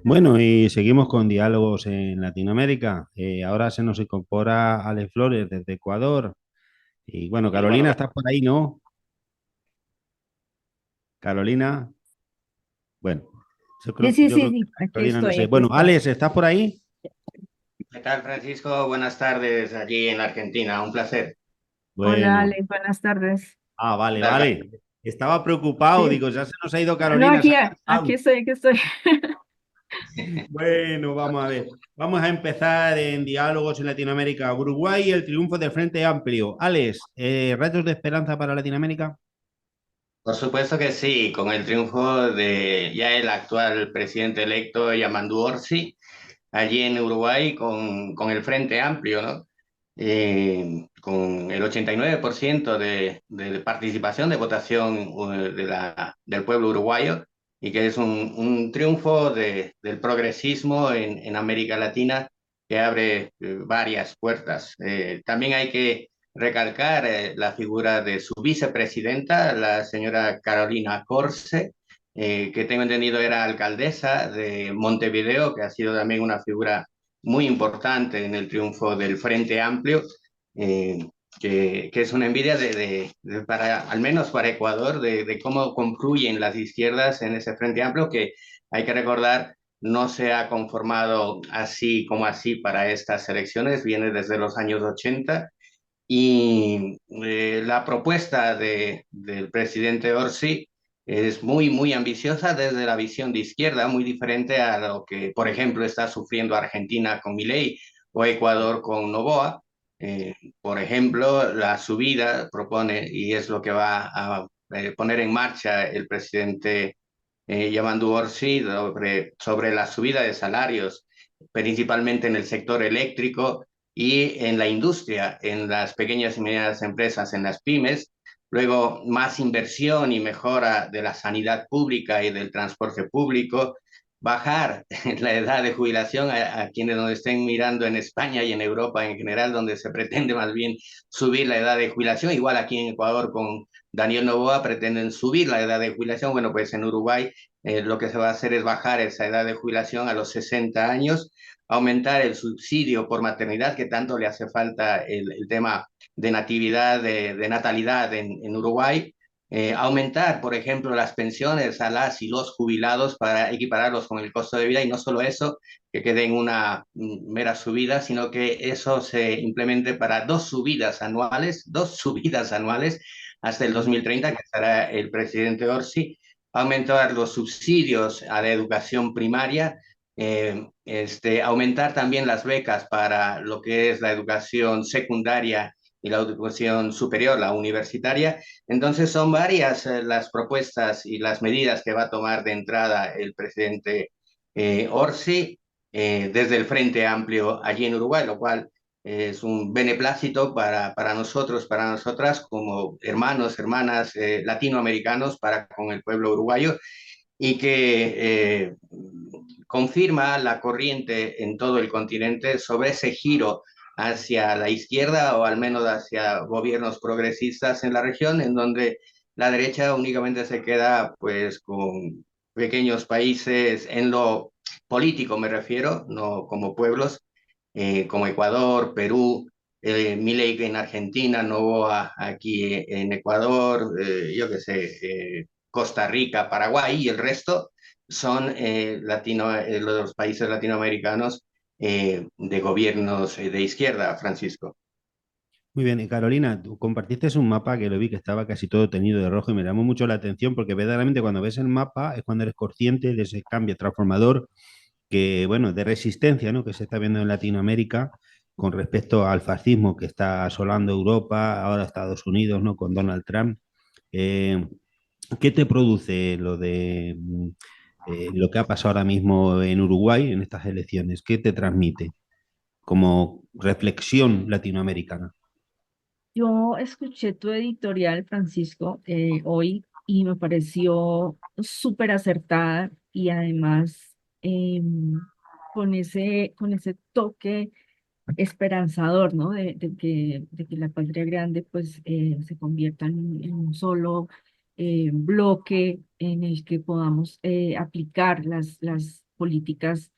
Bueno, y seguimos con diálogos en Latinoamérica. Ahora se nos incorpora Alex Flores desde Ecuador. Y bueno, Y bueno, Carolina, ¿estás por ahí, no? Carolina, bueno, Sí, sí, yo sí, creo que sí, aquí Carolina no estoy, sé. aquí Bueno, estoy. Alex, ¿estás por ahí? ¿qué tal, Francisco? Buenas tardes allí en Argentina. Un placer. Hola, Bueno, Ale, buenas tardes. vale, ¿Qué tal, vale. Estaba preocupado, Sí, digo, ya se nos ha ido no, Carolina, se ha aquí cansado. estoy, aquí estoy. Bueno, vamos a ver. Vamos a empezar en diálogos en Latinoamérica. Uruguay y el triunfo del Frente Amplio. Alex, ¿retos de esperanza para Latinoamérica? Por supuesto que sí, con el triunfo de ya el actual presidente electo, Yamandu Orsi, allí en Uruguay con el Frente Amplio, ¿no? Con el 89% de participación de votación del pueblo uruguayo y que es un triunfo del progresismo en América Latina que abre varias puertas. También hay que recalcar la figura de su vicepresidenta, la señora Carolina Corse, que tengo entendido era alcaldesa de Montevideo, que ha sido también una figura muy importante en el triunfo del Frente Amplio, eh, que es una envidia para, al menos para Ecuador, de cómo confluyen las izquierdas en ese Frente Amplio, que hay que recordar no se ha conformado así como así para estas elecciones, viene desde los años 80 y la propuesta del presidente Orsi es muy, muy ambiciosa desde la visión de izquierda, muy diferente a lo que, por ejemplo, está sufriendo Argentina con Milei o Ecuador con Noboa. Eh, por ejemplo, la subida propone, y es lo que va a poner en marcha el presidente Yamandu Orsi sobre la subida de salarios, principalmente en el sector eléctrico y en la industria, en las pequeñas y medianas empresas, en las pymes. Luego, más inversión y mejora de la sanidad pública y del transporte público. Bajar la edad de jubilación a quienes nos estén mirando en España y en Europa en general, donde se pretende más bien subir la edad de jubilación. Igual aquí en Ecuador con Daniel Noboa pretenden subir la edad de jubilación. Bueno, pues en Uruguay lo que se va a hacer es bajar esa edad de jubilación a los 60 años, aumentar el subsidio por maternidad, que tanto le hace falta el tema de natividad, de natalidad en Uruguay, aumentar, por ejemplo, las pensiones a las y los jubilados para equipararlos con el costo de vida y no solo eso, que quede en una mera subida, sino que eso se implemente para dos subidas anuales hasta el 2030, que estará el presidente Orsi, aumentar los subsidios a la educación primaria, aumentar también las becas para lo que es la educación secundaria y la educación superior, la universitaria. Entonces son varias las propuestas y las medidas que va a tomar de entrada el presidente Orsi desde el Frente Amplio allí en Uruguay, lo cual es un beneplácito para nosotros, para nosotras, como hermanos, hermanas latinoamericanos, para con el pueblo uruguayo, y que confirma la corriente en todo el continente sobre ese giro hacia la izquierda o al menos hacia gobiernos progresistas en la región, en donde la derecha únicamente se queda pues con pequeños países en lo político, me refiero, no como pueblos, como Ecuador, Perú, Milei en Argentina, Novoa aquí en Ecuador, yo qué sé, Costa Rica, Paraguay y el resto son los países latinoamericanos de gobiernos de izquierda, Francisco. Muy bien, y Carolina, tú compartiste un mapa que lo vi que estaba casi todo teñido de rojo y me llamó mucho la atención porque verdaderamente cuando ves el mapa es cuando eres consciente de ese cambio transformador que, bueno, de resistencia, ¿no? Que se está viendo en Latinoamérica con respecto al fascismo que está asolando Europa, ahora Estados Unidos, ¿no? Con Donald Trump. Eh, ¿Qué te produce lo que ha pasado ahora mismo en Uruguay en estas elecciones? ¿Qué te transmite como reflexión latinoamericana? Yo escuché tu editorial, Francisco, hoy y me pareció súper acertada y además con ese toque esperanzador, ¿no? De que la patria grande pues se convierta en un solo bloque en el que podamos aplicar políticas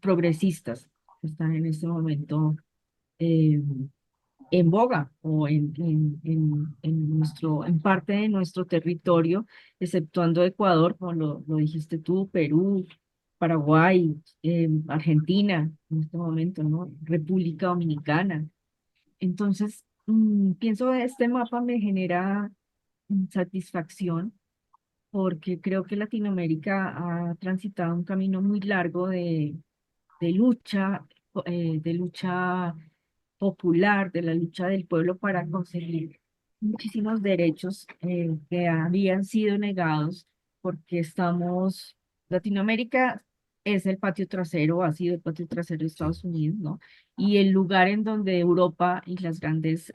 progresistas que están en este momento eh, en boga o en parte de nuestro territorio, exceptuando Ecuador, como lo dijiste tú, Perú, Paraguay, Argentina, en este momento, ¿no? República Dominicana. Entonces, pienso que este mapa me genera satisfacción porque creo que Latinoamérica ha transitado un camino muy largo de lucha, de lucha popular, de la lucha del pueblo para conseguir muchísimos derechos que habían sido negados porque Latinoamérica es el patio trasero, ha sido el patio trasero de Sí. Estados Unidos, ¿no? Y el lugar en donde Europa y las grandes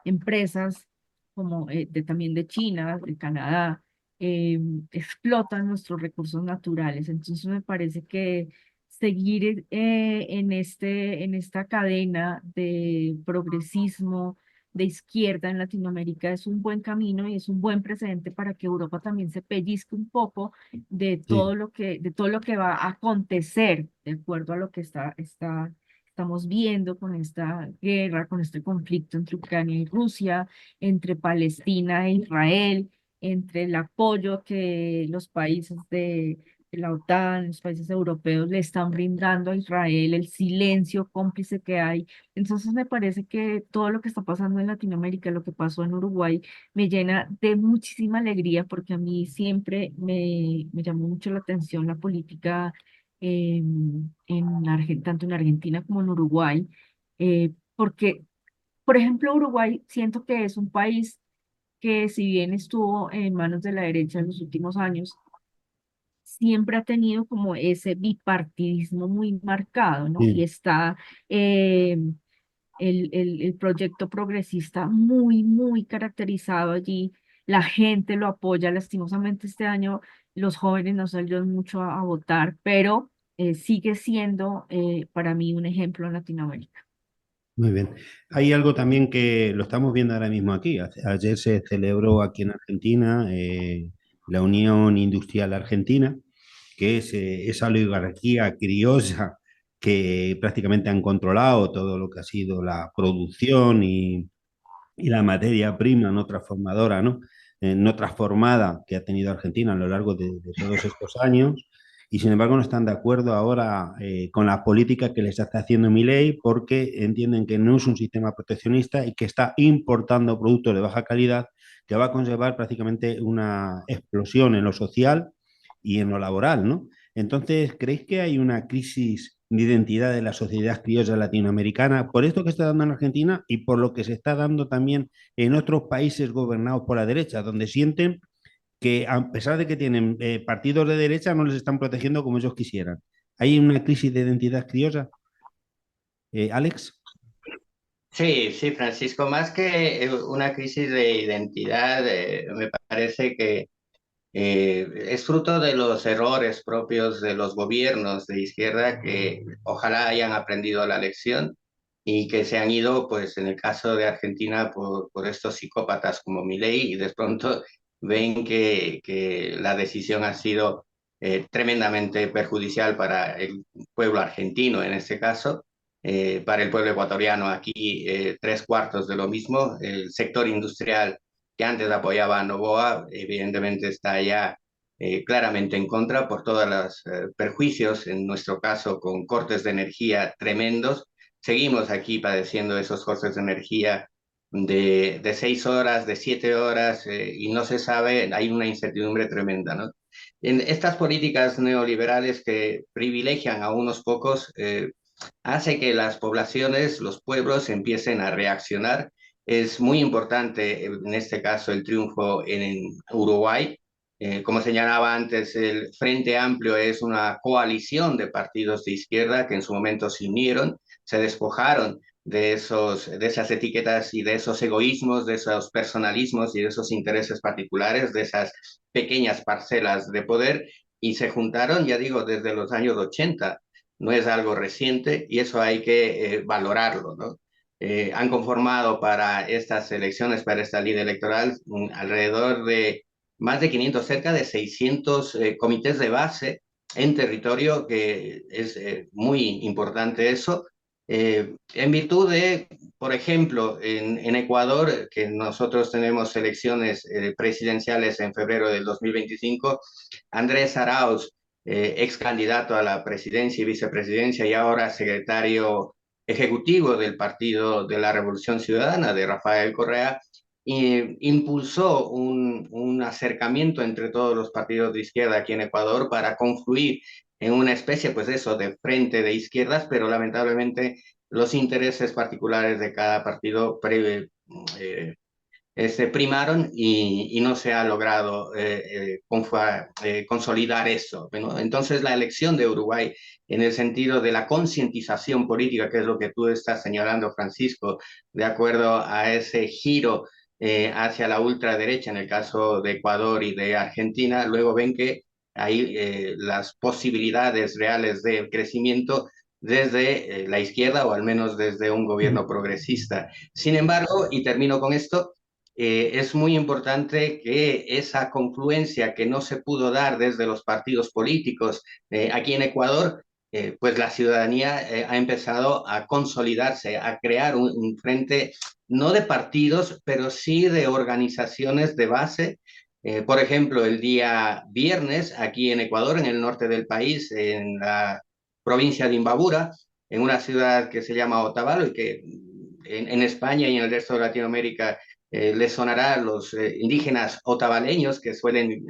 empresas como también de China, de Canadá, eh, explotan nuestros recursos naturales. Entonces me parece que seguir en esta cadena de progresismo de izquierda en Latinoamérica es un buen camino y es un buen precedente para que Europa también se pellizque un poco Sí. de todo lo que va a acontecer de acuerdo a lo que estamos viendo con esta guerra, con este conflicto entre Ucrania y Rusia, entre Palestina e Israel, entre el apoyo que los países de la OTAN, los países europeos le están brindando a Israel, el silencio cómplice que hay. Entonces me parece que todo lo que está pasando en Latinoamérica, lo que pasó en Uruguay, me llena de muchísima alegría porque a mí siempre me llamó mucho la atención la política tanto en Argentina como en Uruguay, porque, por ejemplo, Uruguay siento que es un país que si bien estuvo en manos de la derecha en los últimos años, siempre ha tenido como ese bipartidismo muy marcado, ¿no? Y Sí. está eh, el proyecto progresista muy, muy caracterizado allí. La gente lo apoya. Lastimosamente este año los jóvenes no salieron mucho a votar, pero sigue siendo para mí un ejemplo en Latinoamérica. Muy bien. Hay algo también que lo estamos viendo ahora mismo aquí. Ayer se celebró aquí en Argentina la Unión Industrial Argentina, que es esa oligarquía criolla que prácticamente han controlado todo lo que ha sido la producción y la materia prima no transformadora, ¿no? No transformada que ha tenido Argentina a lo largo de todos estos años. Y sin embargo no están de acuerdo ahora con la política que les está haciendo Milei porque entienden que no es un sistema proteccionista y que está importando productos de baja calidad que va a conllevar prácticamente una explosión en lo social y en lo laboral, ¿no? Entonces, ¿creéis que hay una crisis de identidad de la sociedad criolla latinoamericana por esto que está dando en Argentina y por lo que se está dando también en otros países gobernados por la derecha, donde sienten que a pesar de que tienen partidos de derecha, no les están protegiendo como ellos quisieran? ¿Hay una crisis de identidad criolla? Alex. Sí, sí, Francisco, más que una crisis de identidad, me parece que es fruto de los errores propios de los gobiernos de izquierda que ojalá hayan aprendido la lección y que se han ido, pues en el caso de Argentina, por estos psicópatas como Milei y de pronto ven que la decisión ha sido tremendamente perjudicial para el pueblo argentino en este caso. Para el pueblo ecuatoriano aquí tres cuartos de lo mismo. El sector industrial que antes apoyaba a Novoa, evidentemente está ya claramente en contra por todos los perjuicios, en nuestro caso con cortes de energía tremendos. Seguimos aquí padeciendo esos cortes de energía de 6 horas, de 7 horas, y no se sabe, hay una incertidumbre tremenda, ¿no? En estas políticas neoliberales que privilegian a unos pocos, hace que las poblaciones, los pueblos empiecen a reaccionar. Es muy importante, en este caso, el triunfo en Uruguay. Como señalaba antes, el Frente Amplio es una coalición de partidos de izquierda que en su momento se unieron, se despojaron de esas etiquetas y de esos egoísmos, de esos personalismos y de esos intereses particulares, de esas pequeñas parcelas de poder, y se juntaron, ya digo, desde los años 80. No es algo reciente y eso hay que valorarlo, ¿no? Han conformado para estas elecciones, para esta ley electoral, alrededor de más de 500, cerca de 600 comités de base en territorio, que es muy importante eso, en virtud de, por ejemplo, en Ecuador, que nosotros tenemos elecciones presidenciales en febrero del 2025, Andrés Arauz, ex candidato a la presidencia y vicepresidencia y ahora secretario ejecutivo del Partido de la Revolución Ciudadana de Rafael Correa, impulsó un acercamiento entre todos los partidos de izquierda aquí en Ecuador para confluir en una especie, pues eso, de frente de izquierdas, pero lamentablemente los intereses particulares de cada partido se primaron y no se ha logrado consolidar eso. Bueno, entonces la elección de Uruguay en el sentido de la concientización política, que es lo que tú estás señalando, Francisco, de acuerdo a ese giro hacia la ultraderecha en el caso de Ecuador y de Argentina, luego ven que hay las posibilidades reales de crecimiento desde la izquierda o al menos desde un gobierno progresista. Sin embargo, y termino con esto, es muy importante que esa confluencia que no se pudo dar desde los partidos políticos aquí en Ecuador, pues la ciudadanía ha empezado a consolidarse, a crear un frente no de partidos, pero sí de organizaciones de base. Por ejemplo, el día viernes, aquí en Ecuador, en el norte del país, en la provincia de Imbabura, en una ciudad que se llama Otavalo y que en España y en el resto de Latinoamérica les sonará a los indígenas otavaleños que suelen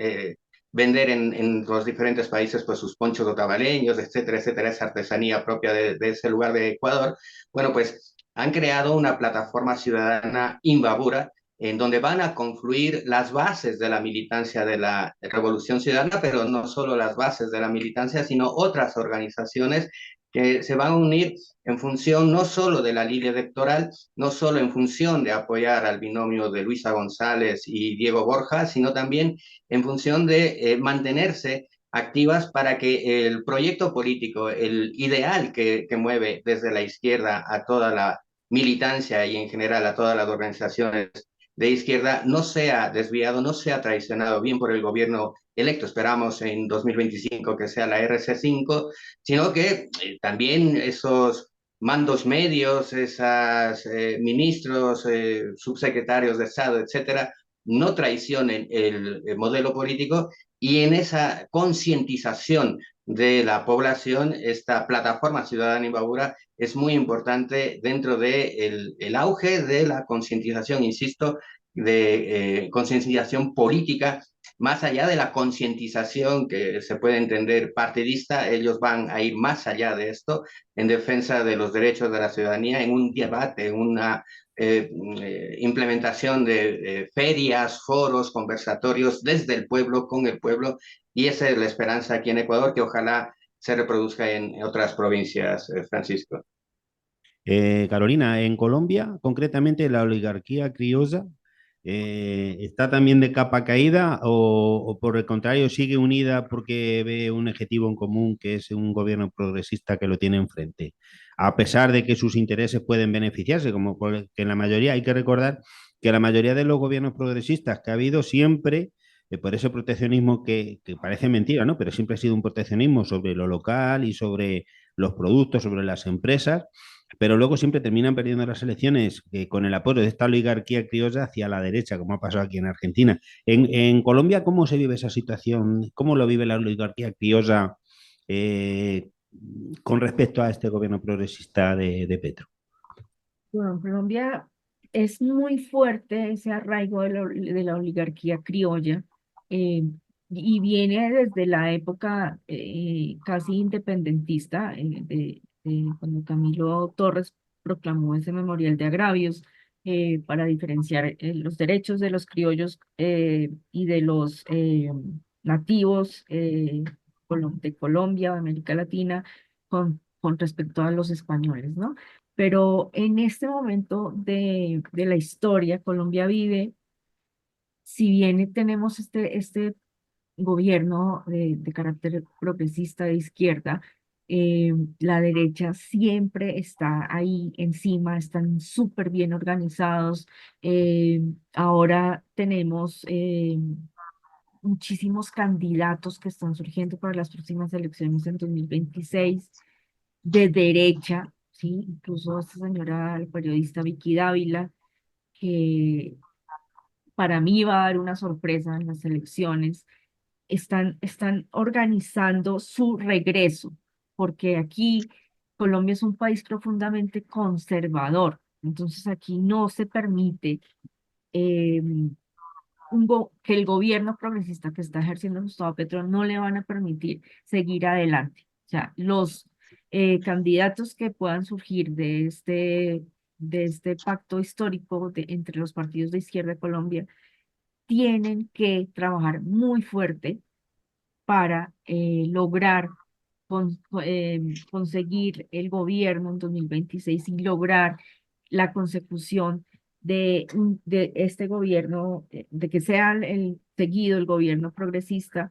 vender en los diferentes países pues sus ponchos otavaleños, etcétera, etcétera, esa artesanía propia de ese lugar de Ecuador. Bueno, pues han creado una plataforma ciudadana Imbabura en donde van a confluir las bases de la militancia de la Revolución Ciudadana, pero no solo las bases de la militancia, sino otras organizaciones que se van a unir en función no solo de la línea electoral, no solo en función de apoyar al binomio de Luisa González y Diego Borja, sino también en función de mantenerse activas para que el proyecto político, el ideal que mueve desde la izquierda a toda la militancia y en general a todas las organizaciones de izquierda no sea desviado, no sea traicionado bien por el gobierno electo, esperamos en 2025 que sea la RC5, sino que también esos mandos medios, esos ministros, subsecretarios de Estado, etcétera, no traicionen el modelo político y en esa concientización de la población, esta plataforma ciudadana Imbabura es muy importante dentro del de auge de la concientización, insisto, de concientización política, más allá de la concientización que se puede entender partidista, ellos van a ir más allá de esto en defensa de los derechos de la ciudadanía, en un debate, en una implementación de ferias, foros, conversatorios desde el pueblo, con el pueblo, y esa es la esperanza aquí en Ecuador, que ojalá se reproduzca en otras provincias, Francisco. Carolina, en Colombia, concretamente la oligarquía criolla, ¿está también de capa caída o por el contrario sigue unida porque ve un objetivo en común que es un gobierno progresista que lo tiene enfrente? A pesar de que sus intereses pueden beneficiarse, como que en la mayoría, hay que recordar que la mayoría de los gobiernos progresistas que ha habido siempre, por ese proteccionismo que parece mentira, ¿no? Pero siempre ha sido un proteccionismo sobre lo local y sobre los productos, sobre las empresas, pero luego siempre terminan perdiendo las elecciones con el apoyo de esta oligarquía criolla hacia la derecha, como ha pasado aquí en Argentina. En Colombia, ¿cómo se vive esa situación? ¿Cómo lo vive la oligarquía criolla eh, con respecto a este gobierno progresista de Petro? Bueno, en Colombia es muy fuerte ese arraigo de la oligarquía criolla eh, y viene desde la época casi independentista, de cuando Camilo Torres proclamó ese memorial de agravios para diferenciar los derechos de los criollos y de los nativos de Colombia, de América Latina, con respecto a los españoles, ¿no? Pero en este momento de la historia, Colombia vive, si bien tenemos este gobierno de carácter progresista de izquierda, la derecha siempre está ahí encima, están súper bien organizados. Ahora tenemos muchísimos candidatos que están surgiendo para las próximas elecciones en 2026 de derecha, ¿sí? Incluso esta señora, la periodista Vicky Dávila, que para mí va a dar una sorpresa en las elecciones, están organizando su regreso, porque aquí Colombia es un país profundamente conservador, entonces aquí no se permite eh, que el gobierno progresista que está ejerciendo Gustavo Petro no le van a permitir seguir adelante. O sea, los candidatos que puedan surgir de este pacto histórico entre los partidos de izquierda de Colombia tienen que trabajar muy fuerte para lograr conseguir el gobierno en 2026 y lograr la consecución de este gobierno, de que sea seguido el gobierno progresista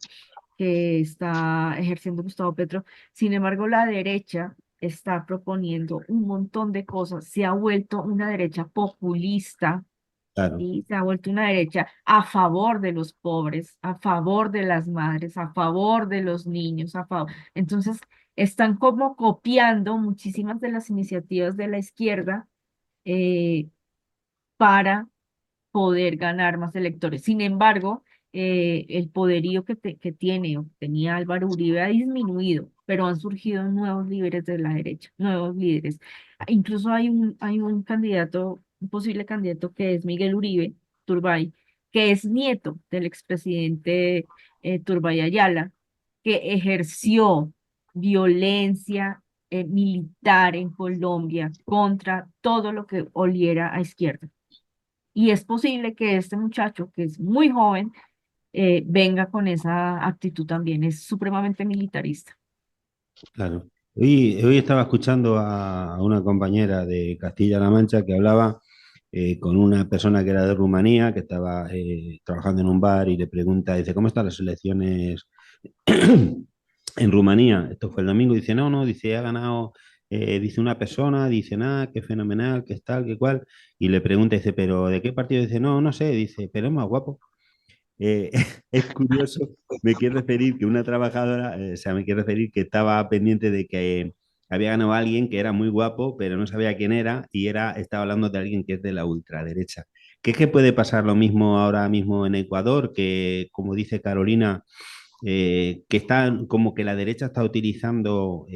que está ejerciendo Gustavo Petro. Sin embargo, la derecha está proponiendo un montón de cosas, se ha vuelto una derecha populista Claro, y se ha vuelto una derecha a favor de los pobres, a favor de las madres, a favor de los niños, a favor. Entonces, están como copiando muchísimas de las iniciativas de la izquierda eh, para poder ganar más electores. Sin embargo, el poderío que tiene o que tenía Álvaro Uribe ha disminuido, pero han surgido nuevos líderes de la derecha, nuevos líderes. Incluso hay un candidato, un posible candidato que es Miguel Uribe Turbay, que es nieto del expresidente Turbay Ayala, que ejerció violencia militar en Colombia contra todo lo que oliera a izquierda. Y es posible que este muchacho, que es muy joven, venga con esa actitud también. Es supremamente militarista. claro. Hoy estaba escuchando a una compañera de Castilla-La Mancha que hablaba con una persona que era de Rumanía, que estaba trabajando en un bar y le pregunta, dice, ¿cómo están las elecciones en Rumanía? Esto fue el domingo, dice, no, no, dice, ha ganado, dice una persona, dice, nada, qué fenomenal, qué tal, qué cual, y le pregunta, dice, ¿pero de qué partido? Dice, no, no sé, dice, pero es más guapo. Eh, es curioso, me quiero referir que una trabajadora, o sea, me quiero referir que estaba pendiente de que había ganado alguien que era muy guapo, pero no sabía quién era y estaba hablando de alguien que es de la ultraderecha. ¿Qué es que puede pasar lo mismo ahora mismo en Ecuador? Que, como dice Carolina, que está como que la derecha está utilizando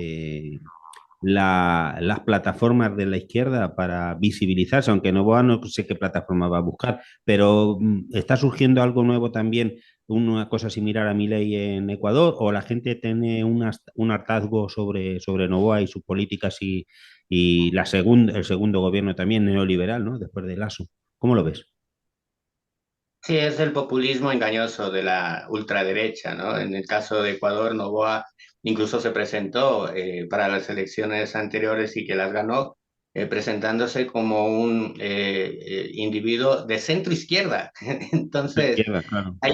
las plataformas de la izquierda para visibilizarse, aunque no sé qué plataforma va a buscar, pero está surgiendo algo nuevo también, una cosa similar a Milei en Ecuador, o la gente tiene un hartazgo sobre Noboa y sus políticas y el segundo gobierno también neoliberal, ¿no? Después de Lasso. ¿Cómo lo ves? Sí, es el populismo engañoso de la ultraderecha, ¿no? En el caso de Ecuador, Noboa incluso se presentó para las elecciones anteriores y que las ganó, presentándose como un individuo de centro izquierda. Entonces, Izquierda, claro. hay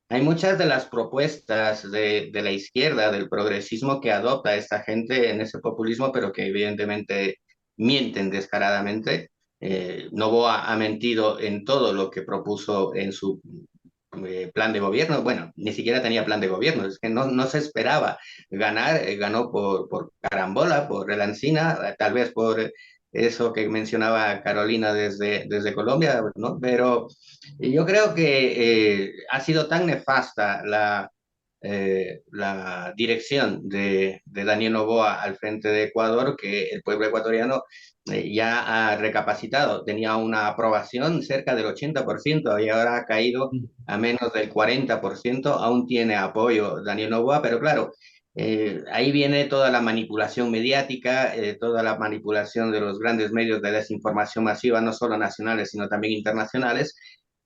hay muchas de las propuestas de la izquierda, del progresismo que adopta esta gente en ese populismo, pero que evidentemente mienten descaradamente. Noboa ha mentido en todo lo que propuso en su plan de gobierno. Bueno, ni siquiera tenía plan de gobierno, es que no se esperaba ganar, ganó por carambola, por relancina, tal vez por eso que mencionaba Carolina desde Colombia, ¿no? Pero yo creo que ha sido tan nefasta la dirección de Daniel Noboa al frente de Ecuador que el pueblo ecuatoriano ya ha recapacitado. Tenía una aprobación cerca del 80% y ahora ha caído a menos del 40%. Aún tiene apoyo Daniel Noboa, pero claro, ahí viene toda la manipulación mediática, toda la manipulación de los grandes medios de desinformación masiva, no solo nacionales, sino también internacionales,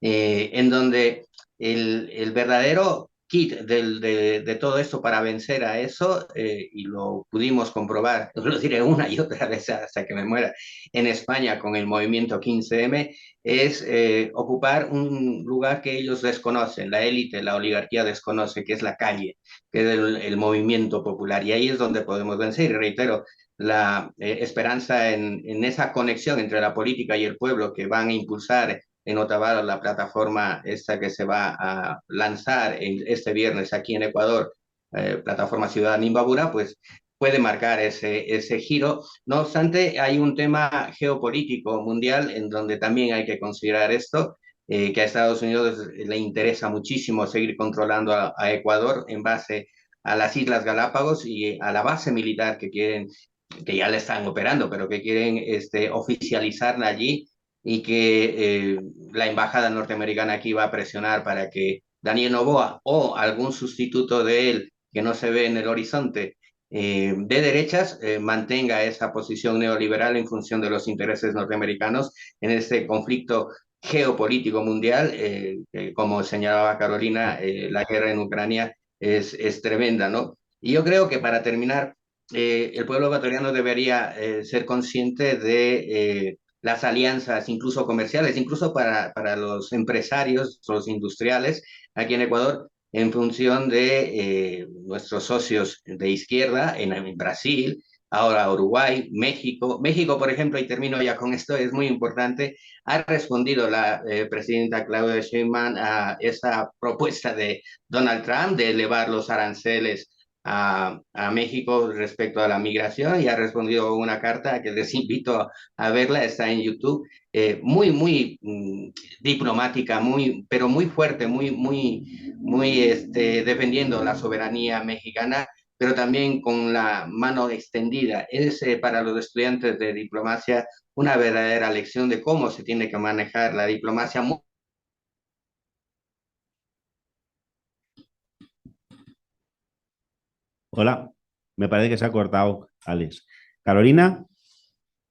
en donde el verdadero kit de todo esto para vencer a eso, y lo pudimos comprobar, lo diré una y otra vez hasta que me muera, en España con el movimiento 15M, es ocupar un lugar que ellos desconocen, la élite, la oligarquía desconoce, que es la calle, que es el movimiento popular. Y ahí es donde podemos vencer. Y reitero, la esperanza en esa conexión entre la política y el pueblo que van a impulsar en Otavalo, la plataforma esta que se va a lanzar este viernes aquí en Ecuador, plataforma Ciudad Imbabura, pues puede marcar ese giro. No obstante, hay un tema geopolítico mundial en donde también hay que considerar esto, que a Estados Unidos le interesa muchísimo seguir controlando a Ecuador en base a las Islas Galápagos y a la base militar que quieren, que ya le están operando, pero que quieren oficializarla allí, y que la embajada norteamericana aquí va a presionar para que Daniel Noboa o algún sustituto de él que no se ve en el horizonte de derechas mantenga esa posición neoliberal en función de los intereses norteamericanos en este conflicto geopolítico mundial, que como señalaba Carolina, la guerra en Ucrania es tremenda, ¿no? Y yo creo que para terminar, el pueblo ecuatoriano debería ser consciente de las alianzas, incluso comerciales, incluso para los empresarios, los industriales aquí en Ecuador, en función de nuestros socios de izquierda en Brasil, ahora Uruguay, México. México, por ejemplo, y termino ya con esto, es muy importante, ha respondido la presidenta Claudia Sheinbaum a esa propuesta de Donald Trump de elevar los aranceles a México respecto a la migración, y ha respondido una carta que les invito a verla, está en YouTube, muy diplomática, pero muy fuerte, defendiendo la soberanía mexicana, pero también con la mano extendida. Es para los estudiantes de diplomacia una verdadera lección de cómo se tiene que manejar la diplomacia. Hola, me parece que se ha cortado, Alex. Carolina,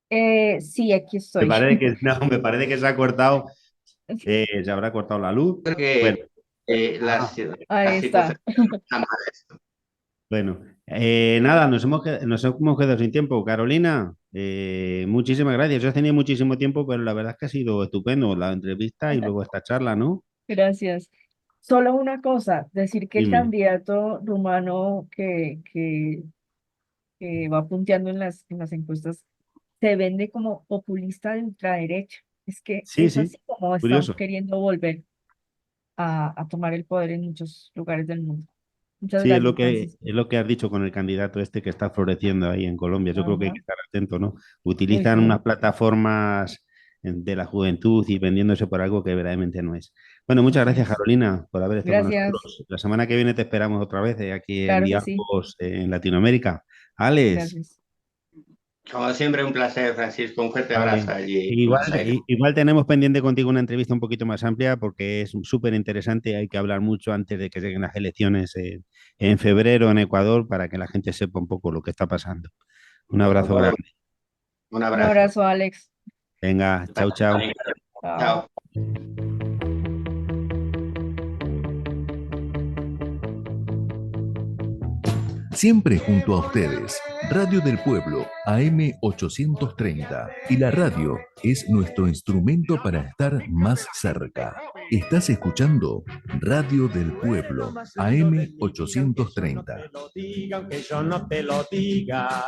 Sí, aquí me estoy. parece que, no, me parece que se ha cortado, se habrá cortado la luz. Creo Bueno, que Ahí las está. circunstancias están mal. bueno, nada, nos hemos quedado sin tiempo. Carolina, muchísimas gracias. Yo tenía muchísimo tiempo, pero la verdad es que ha sido estupendo la entrevista y luego esta charla, ¿no? Gracias. Solo una cosa, decir que el Dime. candidato rumano que va punteando en las encuestas se vende como populista de ultraderecha. Es que Sí, es sí, así como están curioso. queriendo volver a tomar el poder en muchos lugares del mundo. Muchas Sí, gracias, Francisco. es lo que has dicho con el candidato este que está floreciendo ahí en Colombia. Yo creo que hay que Ajá. estar atento, ¿no? Uy, Utilizan unas sí. plataformas de la juventud y vendiéndose por algo que verdaderamente no es. Bueno, muchas Así gracias, es. Carolina, por haber estado con Gracias. nosotros. La semana que viene te esperamos otra vez aquí en Claro que sí. Diálogos en Latinoamérica. Alex, Gracias. Como siempre, un placer, Francisco. Un fuerte abrazo vale. allí en Buenos Igual, Aires. igual tenemos pendiente contigo una entrevista un poquito más amplia porque es súper interesante. Hay que hablar mucho antes de que lleguen las elecciones en febrero en Ecuador para que la gente sepa un poco lo que está pasando. Un Por abrazo favor, grande. un Un abrazo. abrazo, Alex. Venga, chao, chao. Chao. Chao. Siempre junto a ustedes, Radio del Pueblo, AM 830. Y la radio es nuestro instrumento para estar más cerca. Estás escuchando Radio del Pueblo, AM 830. Aunque yo no te lo diga.